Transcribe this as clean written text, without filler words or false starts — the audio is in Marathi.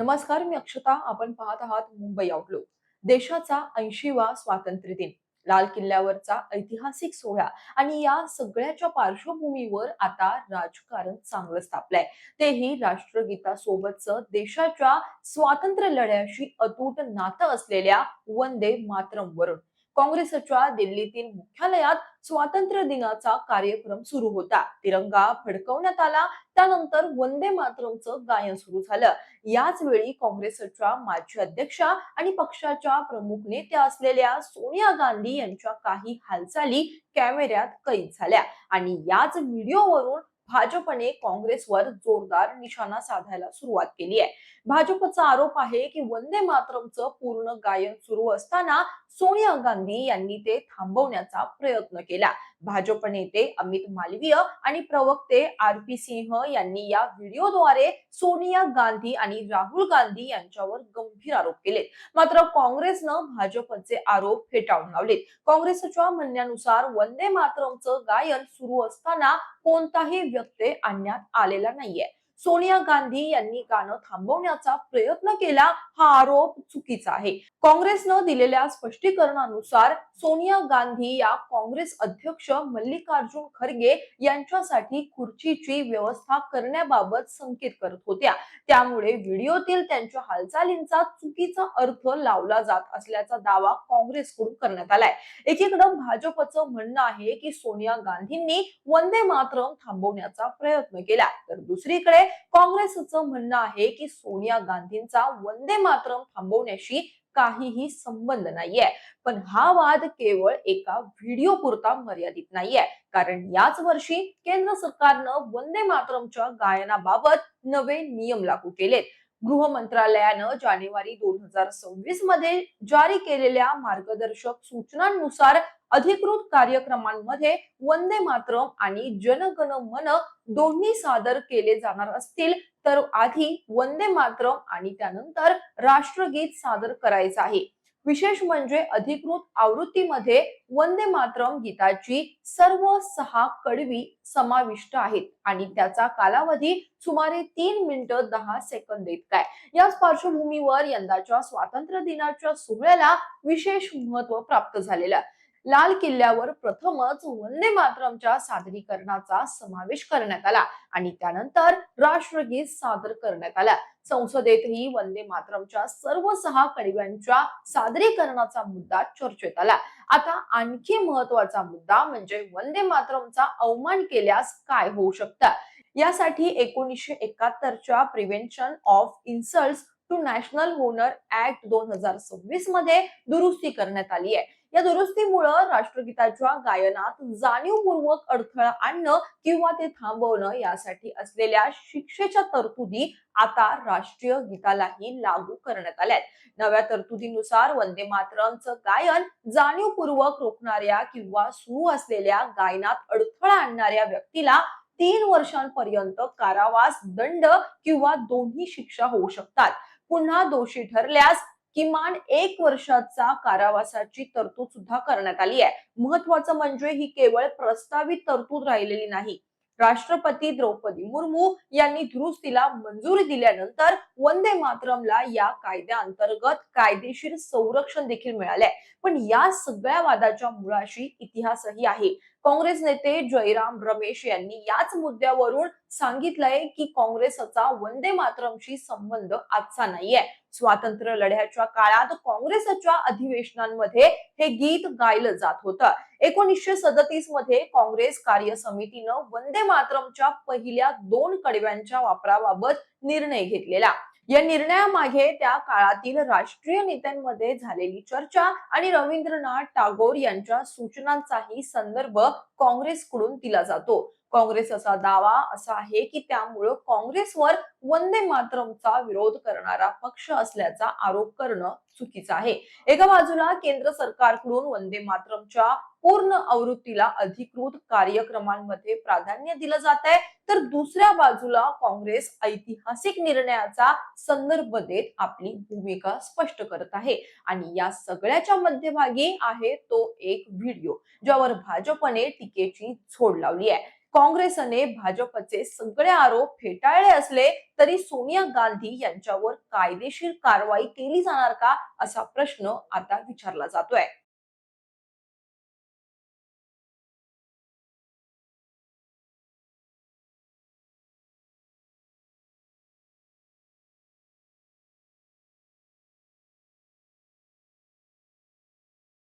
नमस्कार, मी अक्षता. आपण पाहत आहात मुंबई आउटलुक. देशाचा 80वा स्वातंत्र्य दिन, लाल किल्ल्यावरचा ऐतिहासिक सोहळा आणि या सगळ्याच्या पार्श्वभूमीवर आता राजकारण चांगलं तापलंय. तेही राष्ट्रगीतासोबतचं देशाच्या स्वातंत्र्य लढ्याशी अतूट नातं असलेल्या वंदे मातरम वरून. काँग्रेसच्या दिल्लीतील मुख्यालयात स्वातंत्र्य दिनाचा कार्यक्रम सुरू होता. तिरंगा फडकवण्यात आला. त्यानंतर वंदे मातरमचं गायन सुरू झालं. याच वेळी काँग्रेसच्या माजी अध्यक्षा आणि पक्षाच्या प्रमुख नेत्या असलेल्या सोनिया गांधी यांच्या काही हालचाली कॅमेऱ्यात कैद झाल्या आणि याच व्हिडिओवरून भाजपने काँग्रेसवर जोरदार निशाणा साधायला सुरुवात केली आहे. भाजपचा आरोप आहे की वंदे मातरमचं पूर्ण गायन सुरू असताना सोनिया गांधी यांनी ते थांबवण्याचा प्रयत्न केला. भाजप नेते अमित मालवीय आणि प्रवक्ते आर.पी. सिंह यांनी या व्हिडिओद्वारे सोनिया गांधी आणि राहुल गांधी यांच्यावर गंभीर आरोप केले. मात्र काँग्रेसनं भाजपचे आरोप फेटाळून लावलेत. काँग्रेसच्या म्हणण्यानुसार वंदे मातरमचं गायन सुरू असताना कोणताही व्यत्यय आणण्यात आलेला नाहीये. सोनिया गांधी यांनी गाणं थांबवण्याचा प्रयत्न केला, हा आरोप चुकीचा आहे. काँग्रेसनं दिलेल्या स्पष्टीकरणानुसार सोनिया गांधी या काँग्रेस अध्यक्ष मल्लिकार्जुन खरगे यांच्यासाठी खुर्चीची व्यवस्था करण्याबाबत संकेत करत होत्या. त्यामुळे व्हिडिओतील त्यांच्या हालचालींचा चुकीचा अर्थ लावला जात असल्याचा दावा काँग्रेसकडून करण्यात आलाय. एकीकडे भाजपचं म्हणणं आहे की सोनिया गांधींनी वंदे मातरम थांबवण्याचा प्रयत्न केला, तर दुसरीकडे काँग्रेसचं म्हणणं आहे की सोनिया गांधींचा वंदे मातरम थांबवण्याशी काहीही संबंध नाहीये. पण हा वाद केवळ एका व्हिडिओ पुरता मर्यादित नाहीये, कारण याच वर्षी केंद्र सरकारनं वंदे मातरमच्या गायनाबाबत नवे नियम लागू केलेत. गृह मंत्रालयानं जानेवारी 2026 मध्ये जारी केलेल्या मार्गदर्शक सूचनांनुसार अधिकृत कार्यक्रमांमध्ये वंदे मातरम आणि जन गण मन दोन्ही सादर केले जाणार असतील, तर आधी वंदे मातरम आणि त्यानंतर राष्ट्रगीत सादर करायचं आहे. विशेष म्हणजे अधिकृत आवृत्तीमध्ये वंदे मातरम गीताची सर्व 6 कडवी समाविष्ट आहेत आणि त्याचा कालावधी सुमारे 3 मिनिटं 10 सेकंद इतका आहे. याच पार्श्वभूमीवर यंदाच्या स्वातंत्र्य दिनाच्या सोहळ्याला विशेष महत्त्व प्राप्त झालेलं. लाल किल्ल्यावर प्रथमच वंदे मातरमच्या सादरीकरणाचा समावेश करण्यात आला आणि त्यानंतर राष्ट्रगीत सादर करण्यात आला. संसदेतही वंदे मातरमच्या सर्व 6 कडव्यांच्या सादरीकरणाचा मुद्दा चर्चेत आला. आता आणखी महत्वाचा मुद्दा म्हणजे वंदे मातरमचा अवमान केल्यास काय होऊ शकतं. यासाठी 1971च्या Prevention of Insults to National Honour Act 2026 मध्ये दुरुस्ती करण्यात आली आहे. या दुरुस्तीमुळे राष्ट्रगीताच्या गायनात जाणीवपूर्वक अडथळा आणणं किंवा ते थांबवणं यासाठी असलेल्या शिक्षेच्या तरतुदी आता राष्ट्रीय गीतालाही लागू करण्यात आल्यात. नव्या तरतुदीनुसार वंदे मातरमचं गायन जाणीवपूर्वक रोखणाऱ्या किंवा सुरू असलेल्या गायनात अडथळा आणणाऱ्या व्यक्तीला 3 वर्षांपर्यंत कारावास, दंड किंवा दोन्ही शिक्षा होऊ शकतात. पुन्हा दोषी ठरल्यास किमान 1 वर्षाचा कारावासाची तरतूद सुद्धा करण्यात आली आहे. महत्वाचं म्हणजे ही केवळ प्रस्तावित तरतूद राहिलेली नाही. राष्ट्रपती द्रौपदी मुर्मू यांनी दुरुस्तीला मंजुरी दिल्यानंतर वंदे मातरमला या कायद्याअंतर्गत कायदेशीर संरक्षण देखील मिळाले. पण या सगळ्या वादाच्या मुळाशी इतिहासही आहे. काँग्रेस नेते जयराम रमेश यांनी याच मुद्द्यावरून सांगितलंय की काँग्रेसचा वंदे मातरमशी संबंध आजचा नाहीये. स्वातंत्र्य लढ्याच्या काळात काँग्रेसच्या अधिवेशनांमध्ये हे गीत गायलं जात होतं. 1937 मध्ये काँग्रेस कार्य समितीनं वंदे मातरमच्या पहिल्या 2 कडव्यांच्या वापराबाबत निर्णय घेतलेला. या निर्णयामागे त्या काळातील राष्ट्रीय नेत्यांमध्ये झालेली चर्चा आणि रवींद्रनाथ टागोर यांच्या सूचनांचाही संदर्भ काँग्रेसकडून दिला जातो. काँग्रेसचा दावा असा आहे की त्यामुळे काँग्रेसवर वंदे मातरमचा विरोध करणारा पक्ष असल्याचा आरोप करणं चुकीचं आहे. एका बाजूला केंद्र सरकारकडून वंदे मातरमच्या पूर्ण आवृत्तीला अधिकृत कार्यक्रमांमध्ये प्राधान्य दिलं जात आहे, तर दुसऱ्या बाजूला काँग्रेस ऐतिहासिक निर्णयाचा संदर्भ देत आपली भूमिका स्पष्ट करत आहे. आणि या सगळ्याच्या मध्यभागी आहे तो एक व्हिडिओ ज्यावर भाजपने टीकेची झोड लावली आहे. काँग्रेसने भाजपचे सगळे आरोप फेटाळले असले तरी सोनिया गांधी यांच्यावर कायदेशीर कारवाई केली जाणार का, असा प्रश्न आता विचारला जातोय.